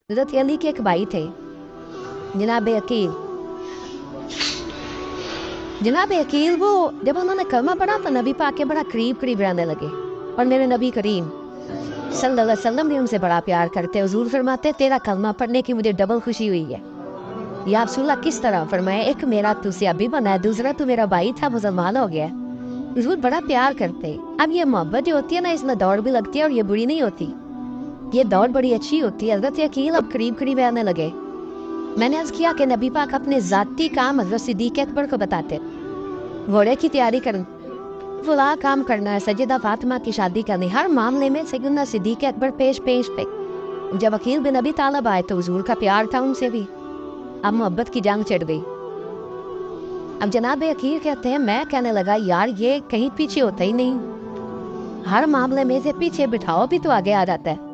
حضرت علی کے ایک بھائی تھے جناب عقیل. جناب عقیل وہ جب انہوں نے کلمہ پڑھا تو نبی پاک کے بڑا قریب رہنے لگے، اور میرے نبی کریم صلی اللہ علیہ وسلم بھی ان سے بڑا پیار کرتے. حضور فرماتے تیرا کلمہ پڑھنے کی مجھے ڈبل خوشی ہوئی ہے. یا رسول اللہ کس طرح؟ فرمایا ایک میرا تو سیابی بنا ہے، دوسرا تو میرا بھائی تھا مسلمان ہو گیا. حضور بڑا پیار کرتے. اب یہ محبت جو ہوتی ہے نا، اس میں دوڑ بھی لگتی ہے اور یہ بری نہیں ہوتی، یہ دوڑ بڑی اچھی ہوتی ہے. حضرت عقیل اب قریب رہنے لگے. میں نے عرض کیا کہ نبی پاک اپنے ذاتی کام حضرت صدیق اکبر کو بتاتے، گھوڑے کی تیاری کرنا، فلاں کام کرنا ہے، سیدہ فاطمہ کی شادی کرنی، ہر معاملے میں سیدنا صدیق اکبر پیش پہ. جب عقیل بن ابی طالب آئے تو حضور کا پیار تھا ان سے بھی. اب محبت کی جنگ چڑھ گئی. اب جناب عقیل کہتے ہیں میں کہنے لگا یار یہ کہیں پیچھے ہوتا ہی نہیں، ہر معاملے میں سے پیچھے بٹھاؤ بھی تو آگے آ جاتا ہے،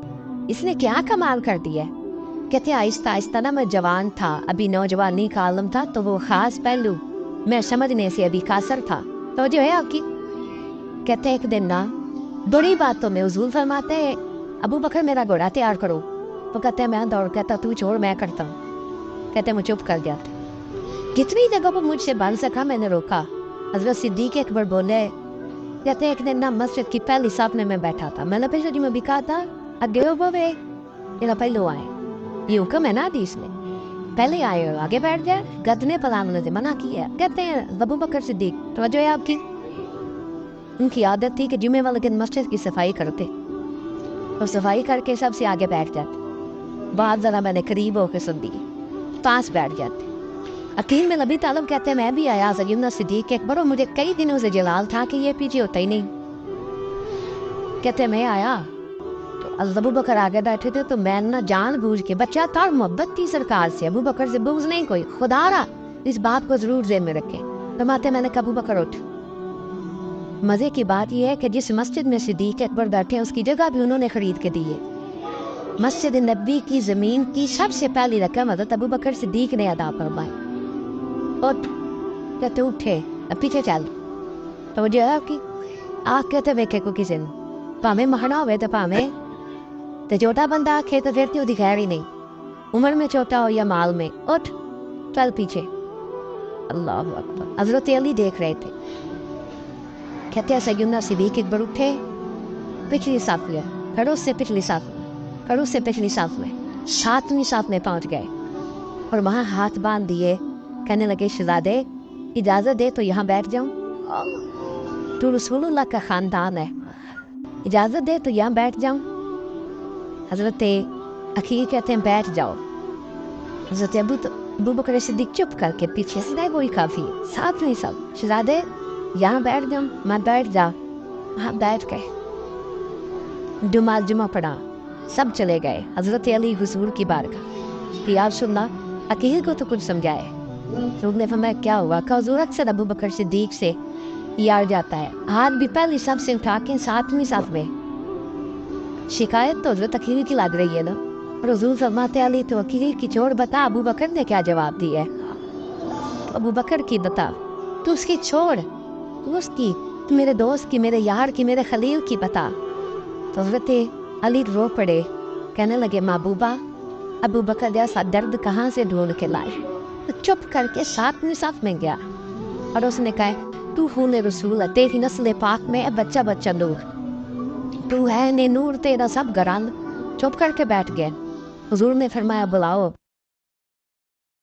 اس نے کیا کمال کر دیا ہے. کہتے ہیں آہستہ آہستہ نا میں جوان تھا، ابھی نوجوانی کا عالم تھا، تو وہ خاص پہلو میں سمجھنے سے ابھی قاصر تھا. تو جو ہے آپ کی کہتے ہیں ایک دن نا بڑی باتوں میں حضور فرماتے ہیں ابو بکر میرا گھوڑا تیار کرو. تو کہتے ہیں میں دوڑ. کہتا تو چھوڑ میں کرتا ہوں. کہتے ہیں مجھے چپ کر جاتے. کتنی جگہ پر مجھ سے بن سکا میں نے روکا. حضرت صدیق اکبر بولے، کہتے ایک دن نا مسجد کی پہلی صف میں بیٹھا تھا. میں نے پیچھے جی میں بھی کہا تھا اگے ہو بوے یہ پہلو آئے، یہ حکم ہے نا حدیث میں، پہلے آئے ہو آگے بیٹھ جائے. گدنے پلانوں نے منع کیا. کہتے ہیں ابو بکر صدیق توجہ ہے آپ کی، ان کی عادت تھی کہ جمعے والے دن مسجد کی صفائی کرتے اور صفائی کر کے سب سے آگے بیٹھ جاتے. بعد ذرا میں نے قریب ہو کے سن دی، پاس بیٹھ جاتے. عقیل میں نبی طالب کہتے ہیں میں بھی آیا سیدنا صدیق اکبر، اور مجھے کئی دنوں سے جلال تھا کہ یہ پیچھے ہوتا ہی نہیں. کہتے ہیں میں آیا تو ابو بکر آگے بیٹھے تھے، تو میں نہ جان بوجھ کے، بچہ تھا اور محبت تھی سرکار سے، ابو بکر سے بغض نہیں کوئی، خدا را اس بات کو ضرور ذہن میں رکھے. فرماتے میں نے کہا ابو بکر اٹھ. مزے کی بات یہ ہے کہ جس مسجد میں صدیق اکبر بیٹھے اس کی جگہ بھی انہوں نے خرید کے دی ہے. مسجد نبی کی زمین کی سب سے پہلی رقم حضرت ابو بکر صدیق نے ادا فرمائی. اور کہتے اٹھے اب پیچھے چل. تو جو ہے آپ کی آنکھ کہتے ویکھے کو کسی نے پاویں مہنا ہوئے تو پاویں تو چھوٹا بندہ آنکھے تو پھر تو دکھا ہی نہیں، عمر میں چھوٹا ہو یا مال میں. اٹھ چل پیچھے. اللہ اکبر. حضرت علی دیکھ رہے تھے. کہتے ہیں سیدنا صدیق اکبر اٹھے، پچھلی صف میں کھڑو سے پچھلی صف میں، کھڑو سے پچھلی صف میں، 7ویں صف میں پہنچ گئے اور وہاں ہاتھ باندھ دیے. کہنے لگے شہزادے اجازت دے تو یہاں بیٹھ جاؤں، تو رسول اللہ کا خاندان ہے، اجازت دے تو یہاں بیٹھ جاؤں. حضرت عقیل کہتے ہیں بیٹھ جاؤ. حضرت ابو بکر صدیق چپ کر کے پیچھے سے وہی کافی 7ویں صف. شہزادے یہاں بیٹھ جاؤں. میں بیٹھ جا. وہاں بیٹھ گئے، جمعہ پڑھا، سب چلے گئے. حضرت علی حضور کی بارگاہ یا رسول اللہ عقیل کو تو کچھ سمجھائے. حضور نے فرمایا کیا ہوا؟ کہ حضور اکثر ابو بکر صدیق سے یار جاتا ہے، ہاتھ بھی پہلی صف سے اٹھا کے 7ویں صف میں. شکایت تو حضرت عقیل کی لگ رہی ہے نا. اور حضور فرماتے علی تو عقیل کی چھوڑ، بتا ابو بکر نے کیا جواب دیا ہے. ابو بکر کی بتا، تو اس کی چھوڑ، تو اس کی، تو میرے دوست کی، میرے یار کی، میرے خلیل کی بتا. تو حضرت علی رو پڑے، کہنے لگے محبوبہ ابو بکر جیسا درد کہاں سے ڈھونڈ کے لائے. تو چپ کر کے 7ویں صف میں گیا اور اس نے کہا تو خون رسول ہے، تیری نسل پاک میں بچہ نور، تو ہے نے نور تیرا سب گران. چپ کر کے بیٹھ گئے. حضور نے فرمایا بلاؤ.